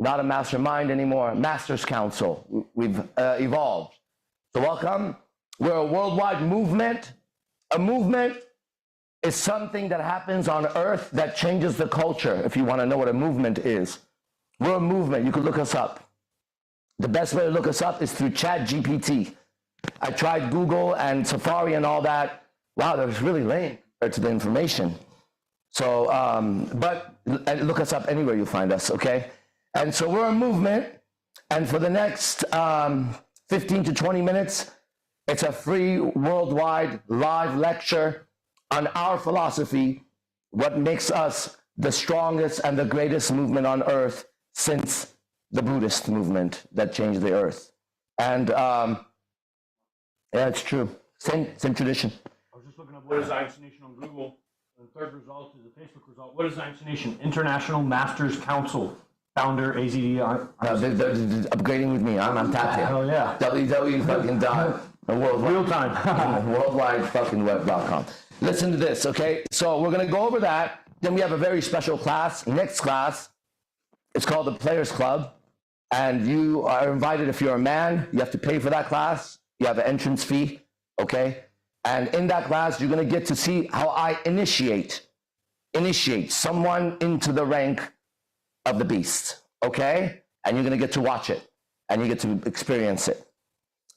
Not a mastermind anymore, Masters Council. We've evolved. So welcome. We're a worldwide movement. A movement is something that happens on earth that changes the culture, if you want to know what a movement is. We're a movement. You can look us up. The best way to look us up is through ChatGPT. I tried Google and Safari and all that. Wow, that was really lame compared to the information. So, but look us up anywhere you find us, okay? And so we're a movement, and for the next 15 to 20 minutes, it's a free worldwide live lecture on our philosophy, what makes us the strongest and the greatest movement on earth since the Buddhist movement that changed the earth. And yeah, it's true. Same tradition. I was just looking up what is IMC Nation on Google. The third result is a Facebook result. What is IMC Nation? International Masters Council. Founder, AZD. They're upgrading with me. I'm tapping. Hell yeah. www fucking real time. Worldwide fucking web.com. Listen to this, okay? So we're going to go over that. Then we have a very special class. Next class, it's called the Players Club. And you are invited if you're a man. You have to pay for that class. You have an entrance fee, okay? And in that class, you're going to get to see how I initiate someone into the rank of the beast, okay? And you're going to get to watch it, and you get to experience it.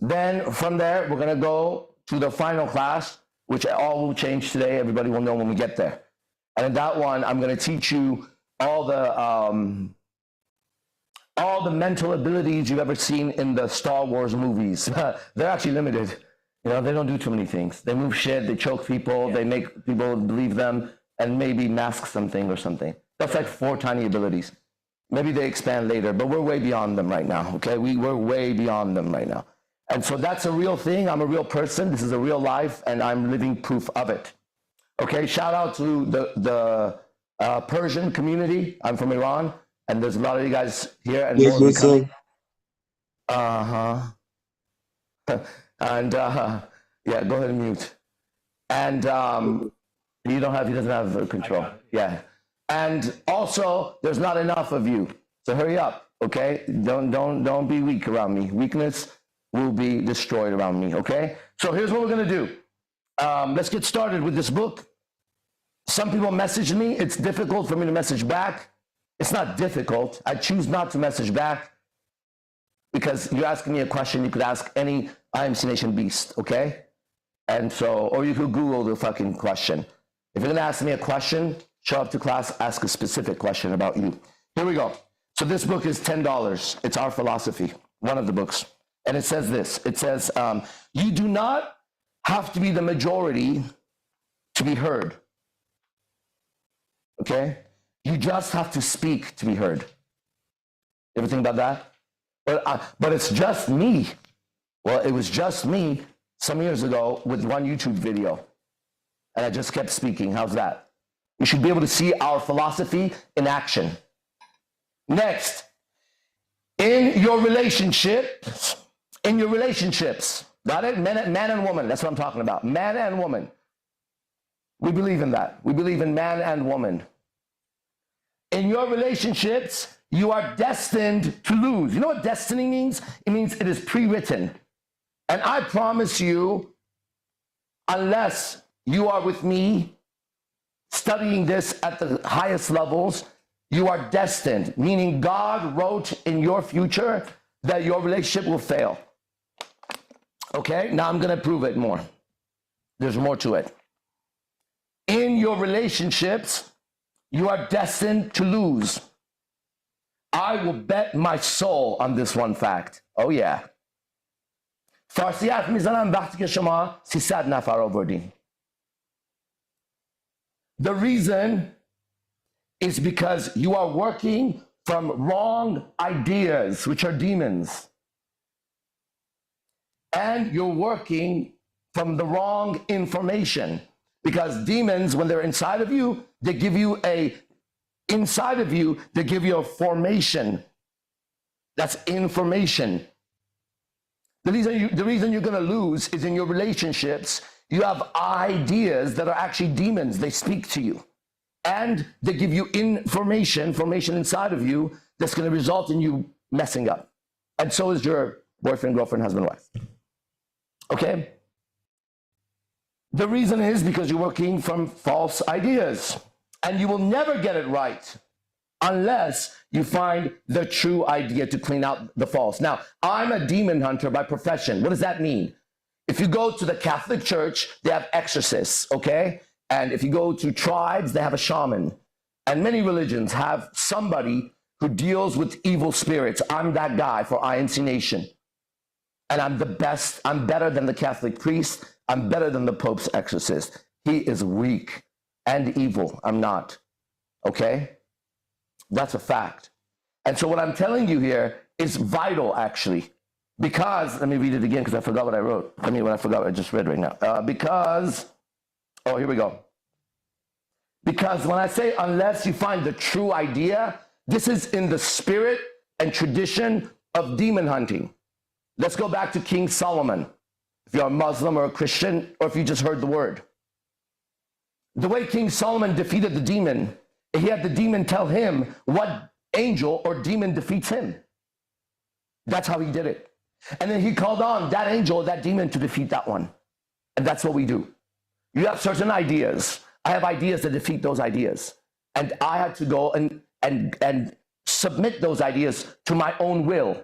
Then from there, we're going to go to the final class, which all will change today. Everybody will know when we get there. And in that one, I'm going to teach you all the mental abilities you've ever seen in the Star Wars movies. They're actually limited. You know, they don't do too many things. They move shit, they choke people, they make people believe them, and maybe mask something or something. That's like 4 tiny abilities. Maybe they expand later, but we're way beyond them right now, okay? We're way beyond them right now. And so that's a real thing. I'm a real person. This is a real life, and I'm living proof of it. Okay, shout out to the Persian community. I'm from Iran, and there's a lot of you guys here. And more coming. And yeah, go ahead and mute. And he doesn't have control. Yeah. And also, there's not enough of you. So hurry up, okay? Don't be weak around me. Weakness will be destroyed around me, okay? So here's what we're gonna do. Let's get started with this book. Some people message me. It's difficult for me to message back. It's not difficult. I choose not to message back because you're asking me a question. You could ask any IMC Nation beast, okay? And so, or you could Google the fucking question. If you're gonna ask me a question, show up to class, ask a specific question about you. Here we go. So this book is $10. It's Our Philosophy, one of the books. And it says this. It says, you do not have to be the majority to be heard. Okay? You just have to speak to be heard. You ever think about that? But it's just me. Well, it was just me some years ago with one YouTube video. And I just kept speaking. How's that? You should be able to see our philosophy in action. Next, in your relationships, got it? Man and woman, that's what I'm talking about. Man and woman. We believe in that. We believe in man and woman. In your relationships, you are destined to lose. You know what destiny means? It means it is pre-written. And I promise you, unless you are with me, studying this at the highest levels, you are destined, meaning God wrote in your future that your relationship will fail. Okay, now I'm gonna prove it more. There's more to it. In your relationships, you are destined to lose. I will bet my soul on this one fact. Oh yeah. فارسی حرف میزنم وقتی که شما 300 نفر آوردین. The reason is because you are working from wrong ideas, which are demons. And you're working from the wrong information. Because demons, when they're inside of you, they give you a formation. That's information. The reason you're going to lose is in your relationships. You have ideas that are actually demons. They speak to you. And they give you information inside of you that's going to result in you messing up. And so is your boyfriend, girlfriend, husband, wife. Okay? The reason is because you're working from false ideas. And you will never get it right unless you find the true idea to clean out the false. Now, I'm a demon hunter by profession. What does that mean? If you go to the Catholic Church, they have exorcists, okay? And if you go to tribes, they have a shaman. And many religions have somebody who deals with evil spirits. I'm that guy for IMC Nation. And I'm the best. I'm better than the Catholic priest. I'm better than the Pope's exorcist. He is weak and evil. I'm not. Okay? That's a fact. And so what I'm telling you here is vital, actually. Because, let me read it again because I forgot what I wrote. I forgot what I just read right now. Here we go. Because when I say unless you find the true idea, this is in the spirit and tradition of demon hunting. Let's go back to King Solomon. If you're a Muslim or a Christian, or if you just heard the word. The way King Solomon defeated the demon, he had the demon tell him what angel or demon defeats him. That's how he did it. And then he called on that angel, that demon, to defeat that one. And that's what we do. You have certain ideas. I have ideas that defeat those ideas. And I had to go and submit those ideas to my own will.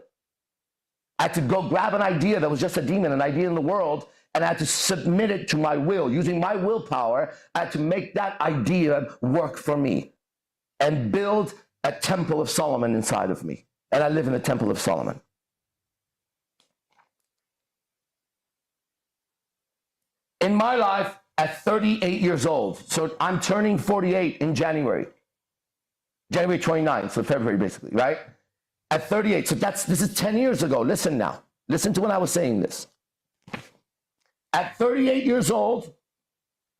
I had to go grab an idea that was just a demon, an idea in the world, and I had to submit it to my will. Using my willpower, I had to make that idea work for me and build a temple of Solomon inside of me. And I live in the temple of Solomon. In my life, at 38 years old, so I'm turning 48 in January 29th, so February basically, right? At 38, so this is 10 years ago. Listen now. Listen to when I was saying this. At 38 years old,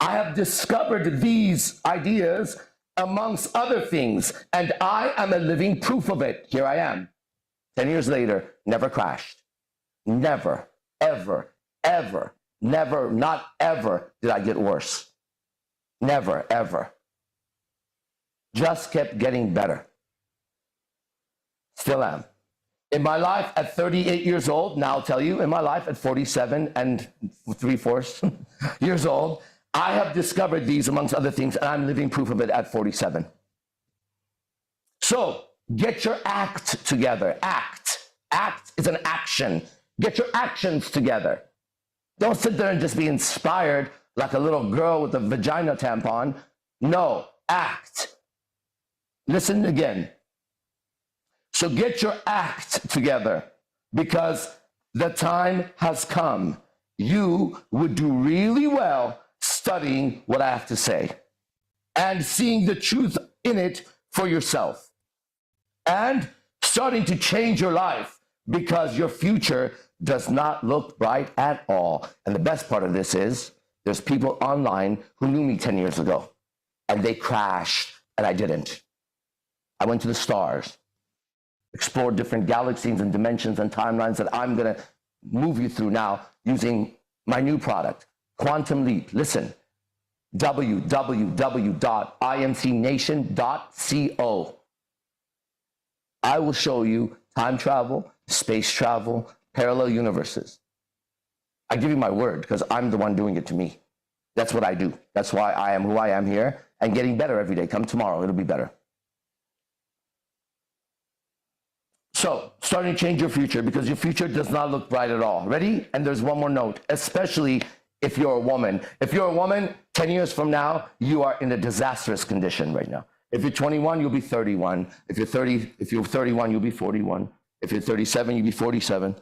I have discovered these ideas amongst other things, and I am a living proof of it. Here I am. 10 years later, never crashed. Never, ever, ever, never, not ever did I get worse. Never, ever. Just kept getting better. Still am. In my life at 38 years old, now I'll tell you, in my life at 47 and 3/4 years old, I have discovered these amongst other things, and I'm living proof of it at 47. So get your act together. Act. Act is an action. Get your actions together. Don't sit there and just be inspired like a little girl with a vagina tampon. No, act. Listen again. So get your act together, because the time has come. You would do really well studying what I have to say and seeing the truth in it for yourself and starting to change your life, because your future does not look bright at all. And the best part of this is there's people online who knew me 10 years ago and they crashed and I didn't. I went to the stars, explored different galaxies and dimensions and timelines that I'm going to move you through now using my new product, Quantum Leap. Listen, www.imcnation.co. I will show you time travel, space travel, parallel universes. I give you my word, because I'm the one doing it to me. That's what I do. That's why I am who I am here and getting better every day. Come tomorrow, it'll be better. So, starting to change your future, because your future does not look bright at all. Ready? And there's one more note, especially if you're a woman. If you're a woman, 10 years from now, you are in a disastrous condition right now. If you're 21, you'll be 31. If you're 31, you'll be 41. If you're 37, you'll be 47.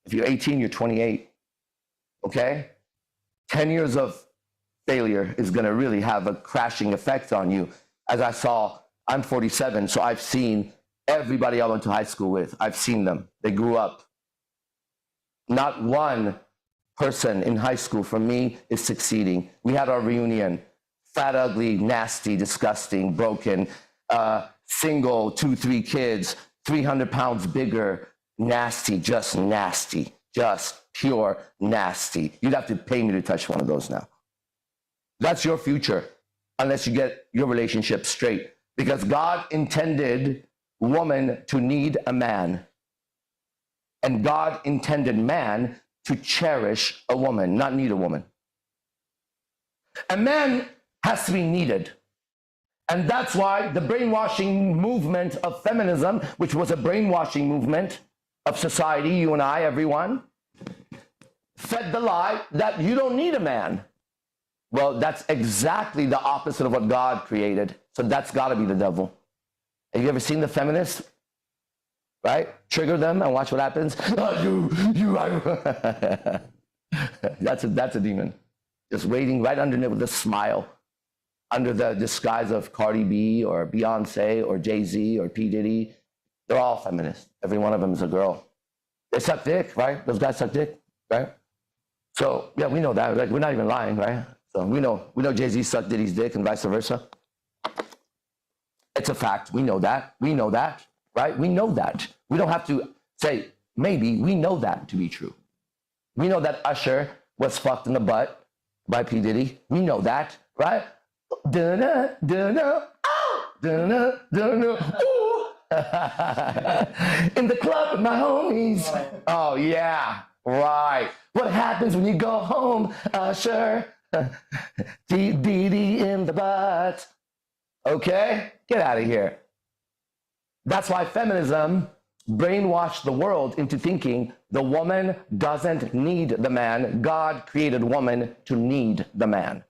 If you're 18, you're 28. Okay? 10 years of failure is going to really have a crashing effect on you. As I saw, I'm 47, so I've seen everybody I went to high school with. I've seen them. They grew up. Not one person in high school from me is succeeding. We had our reunion. Fat, ugly, nasty, disgusting, broken, single, 2-3 kids, 300 pounds bigger, nasty, just pure nasty. You'd have to pay me to touch one of those now. That's your future, unless you get your relationship straight. Because God intended woman to need a man. And God intended man to cherish a woman, not need a woman. A man has to be needed. And that's why the brainwashing movement of feminism, which was a brainwashing movement of society, you and I, everyone, fed the lie that you don't need a man. Well, that's exactly the opposite of what God created. So that's got to be the devil. Have you ever seen the feminists? Right? Trigger them and watch what happens. That's a demon. Just waiting right underneath with a smile, under the disguise of Cardi B or Beyonce or Jay-Z or P. Diddy. They're all feminists. Every one of them is a girl. They suck dick, right? Those guys suck dick, right? So, yeah, we know that. Like, we're not even lying, right? So we know Jay-Z sucked Diddy's dick and vice versa. It's a fact. We know that. We know that, right? We know that. We don't have to say, maybe. We know that to be true. We know that Usher was fucked in the butt by P. Diddy. We know that, right? Dunna, dunna, oh, dunna, dunna, ooh. In the club with my homies. Oh, yeah, right. What happens when you go home, Usher? Diddy in the butt. Okay? Get out of here. That's why feminism brainwashed the world into thinking the woman doesn't need the man. God created woman to need the man.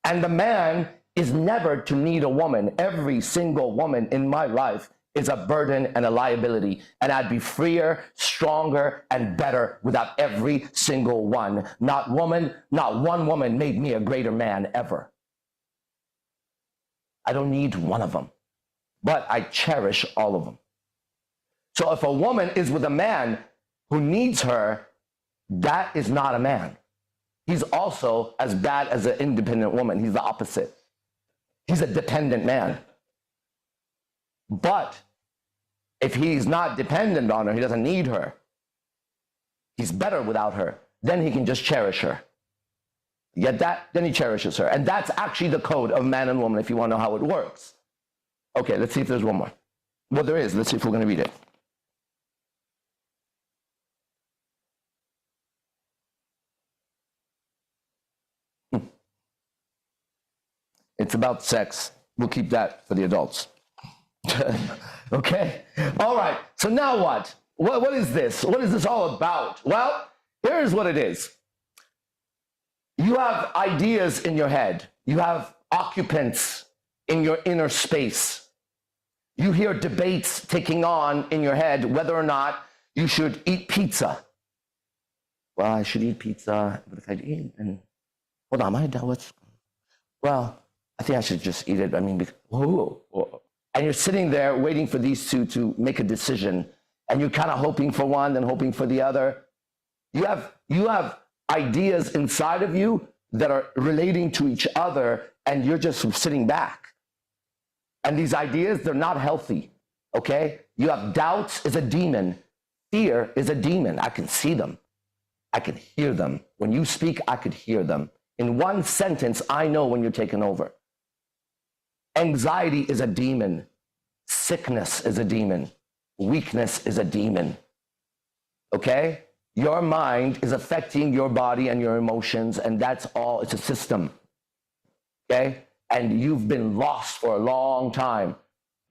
And the man is never to need a woman. Every single woman in my life is a burden and a liability. And I'd be freer, stronger, and better without every single one. Not one woman made me a greater man ever. I don't need one of them, but I cherish all of them. So if a woman is with a man who needs her, that is not a man. He's also as bad as an independent woman. He's the opposite. He's a dependent man. But if he's not dependent on her, he doesn't need her, he's better without her, then he can just cherish her. You get that? Then he cherishes her. And that's actually the code of man and woman if you want to know how it works. Okay, let's see if there's one more. Well, there is. Let's see if we're going to read it. It's about sex. We'll keep that for the adults. Okay? All right. So now what? What is this? What is this all about? Well, here's what it is. You have ideas in your head. You have occupants in your inner space. You hear debates taking on in your head whether or not you should eat pizza. Well, I should eat pizza, but if I eat, and hold on, well, I think I should just eat it. I mean, whoa. And you're sitting there waiting for these two to make a decision, and you're kind of hoping for one, then hoping for the other. You have ideas inside of you that are relating to each other, and you're just sitting back. And these ideas, they're not healthy, okay? You have doubts is a demon. Fear is a demon. I can see them. I can hear them. When you speak, I could hear them. In one sentence, I know when you're taking over. Anxiety is a demon. Sickness is a demon. Weakness is a demon, okay? Your mind is affecting your body and your emotions, and that's all. It's a system, okay? And you've been lost for a long time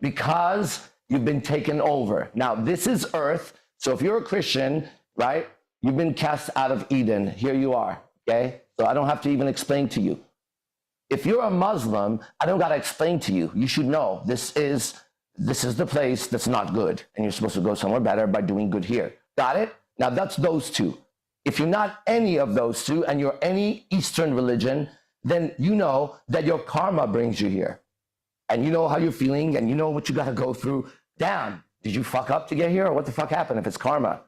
because you've been taken over. Now, this is earth, so if you're a Christian, right, you've been cast out of Eden. Here you are, okay? So I don't have to even explain to you. If you're a Muslim, I don't got to explain to you. You should know this is the place that's not good, and you're supposed to go somewhere better by doing good here. Got it? Now, that's those two. If you're not any of those two and you're any Eastern religion, then you know that your karma brings you here. And you know how you're feeling, and you know what you got to go through. Damn, did you fuck up to get here, or what the fuck happened if it's karma?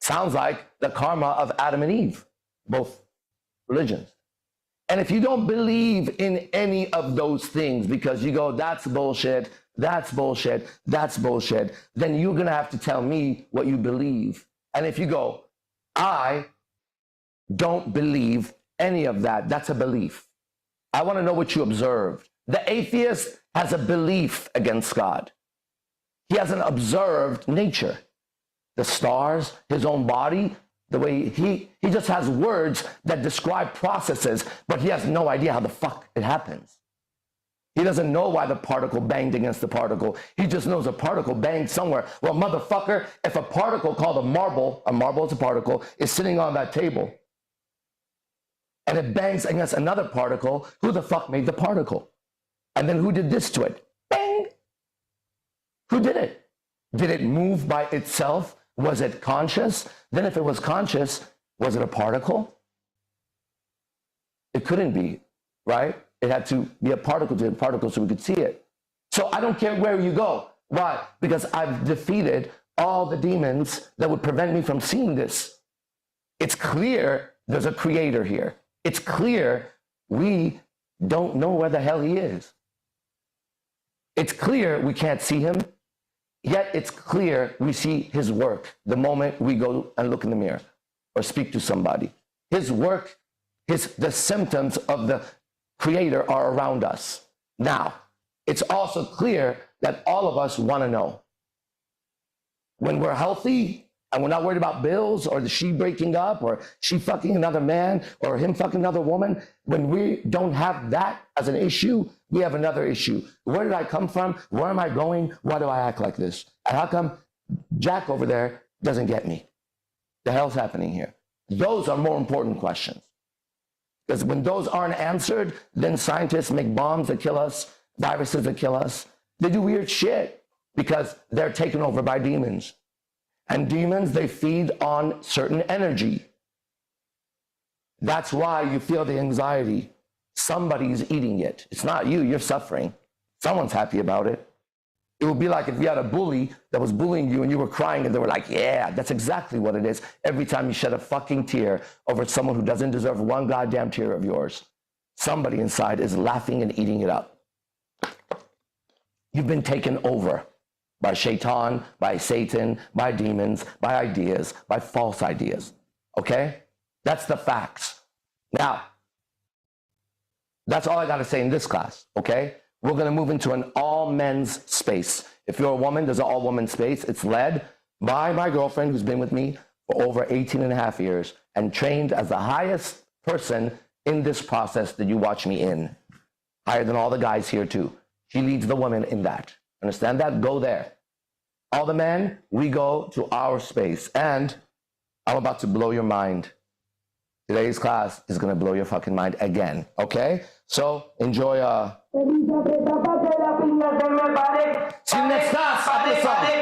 Sounds like the karma of Adam and Eve, both religions. And if you don't believe in any of those things because you go, that's bullshit, that's bullshit, that's bullshit, then you're going to have to tell me what you believe. And if you go, I don't believe any of that, that's a belief. I want to know what you observed. The atheist has a belief against God. He hasn't observed nature, the stars, his own body, the way he just has words that describe processes, but he has no idea how the fuck it happens. He doesn't know why the particle banged against the particle. He just knows a particle banged somewhere. Well, motherfucker, if a particle called a marble is a particle, is sitting on that table, and it bangs against another particle, who the fuck made the particle? And then who did this to it? Bang! Who did it? Did it move by itself? Was it conscious? Then if it was conscious, was it a particle? It couldn't be, right? It had to be a particle to a particle so we could see it. So I don't care where you go. Why? Because I've defeated all the demons that would prevent me from seeing this. It's clear there's a creator here. It's clear we don't know where the hell he is. It's clear we can't see him, yet it's clear we see his work the moment we go and look in the mirror or speak to somebody. His work, the symptoms of the creator are around us. Now, it's also clear that all of us want to know. When we're healthy and we're not worried about bills or she breaking up or she fucking another man or him fucking another woman, when we don't have that as an issue, we have another issue. Where did I come from? Where am I going? Why do I act like this? And how come Jack over there doesn't get me? The hell's happening here? Those are more important questions. Because when those aren't answered, then scientists make bombs that kill us, viruses that kill us. They do weird shit because they're taken over by demons. And demons, they feed on certain energy. That's why you feel the anxiety. Somebody's eating it. It's not you, you're suffering. Someone's happy about it. It would be like if you had a bully that was bullying you and you were crying and they were like, yeah, that's exactly what it is. Every time you shed a fucking tear over someone who doesn't deserve one goddamn tear of yours, somebody inside is laughing and eating it up. You've been taken over by Shaitan, by Satan, by demons, by ideas, by false ideas. Okay? That's the facts. Now, that's all I got to say in this class. Okay? We're going to move into an all-men's space. If you're a woman, there's an all-woman space. It's led by my girlfriend who's been with me for over 18 and a half years and trained as the highest person in this process that you watch me in. Higher than all the guys here too. She leads the women in that. Understand that? Go there. All the men, we go to our space. And I'm about to blow your mind. Today's class is going to blow your fucking mind again. Okay? So enjoy. See you next class.